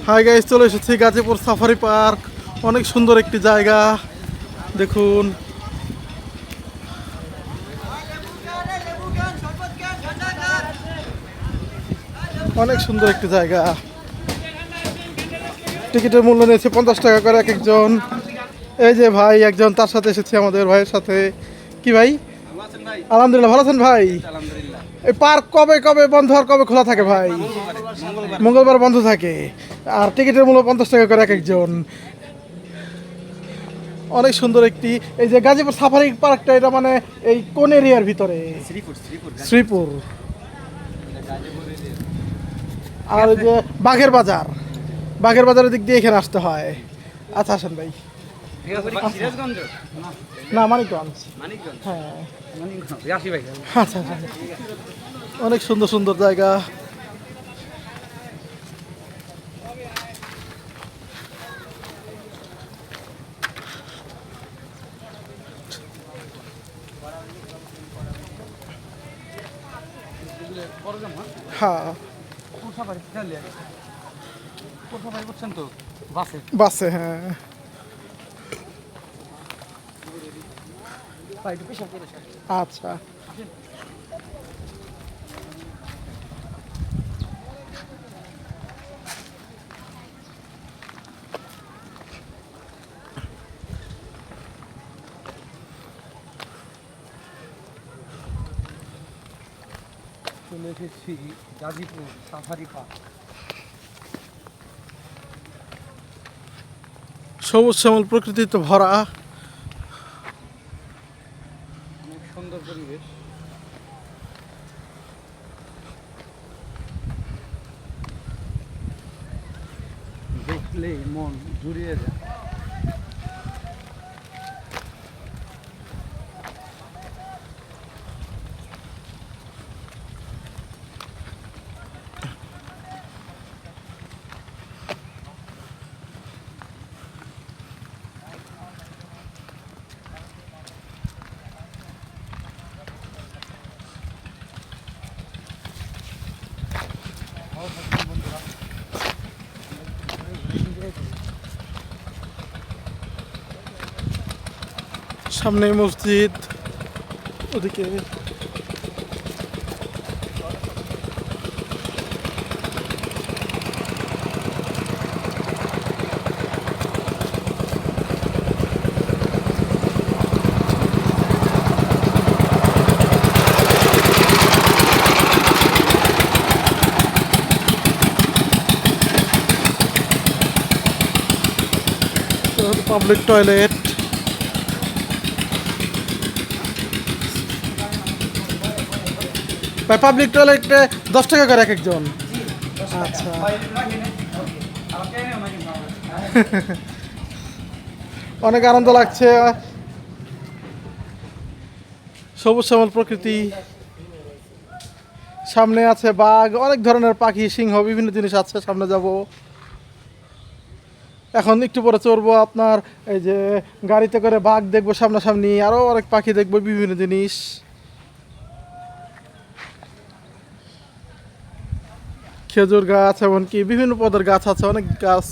Hi guys, চলে এসেছি Gazipur safari park. অনেক সুন্দর একটি জায়গা, দেখুন। অনেক সুন্দর একটি জায়গা। টিকিটের মূল্য নিয়েছে 50 টাকা করে এক একজন। এই যে ভাই একজন, তার সাথে এসেছি, আমাদের ভাইয়ের সাথে। কি ভাই? আলহামদুলিল্লাহ, ভালো আছেন ভাই? এই পার্ক কবে কবে বন্ধ আর কবে খোলা থাকে ভাই? মঙ্গলবার বন্ধ থাকে। আর টিকিটের মূল্য 50 টাকা করে এক একজন। অনেক সুন্দর একটি, এই যে গাজীপুর সাফারি পার্কটা, এটা মানে এই কোন এরিয়ার ভিতরে? শ্রীপুর। আর ওই যে বাঘের বাজার, বাঘের বাজারের দিক দিয়ে এখানে আসতে হয়। আচ্ছা, আসেন ভাই। না, মানিকগঞ্জ। হ্যাঁ, আচ্ছা আচ্ছা। অনেক সুন্দর সুন্দর জায়গা। হ্যাঁ, বাসে। হ্যাঁ, আচ্ছা। চলে এসেছি গাজীপুর সাফারি পার্ক। সবুজ শ্যামল প্রকৃতিতে ভরা। অনেক সুন্দর পরিবেশ। দেখলেই মন জুড়িয়ে যায়। সামনে মসজিদ, ওদিকে পাবলিক টয়লেট। ভাই, পাবলিক টয়লেটে 10 টাকা করে এক একজন। আচ্ছা। অনেক আনন্দ লাগছে। সবুজ শ্যামল প্রকৃতি, সামনে আছে বাঘ, অনেক ধরনের পাখি, সিংহ, বিভিন্ন জিনিস আছে। সামনে যাব, এখন একটু পরে চড়বো আপনার এই যে গাড়িতে করে, বাঘ দেখবো সামনাসামনি, আরো অনেক পাখি দেখবো, বিভিন্ন জিনিস, খেজুর গাছ, এমনকি বিভিন্ন পদের গাছ আছে, অনেক গাছ।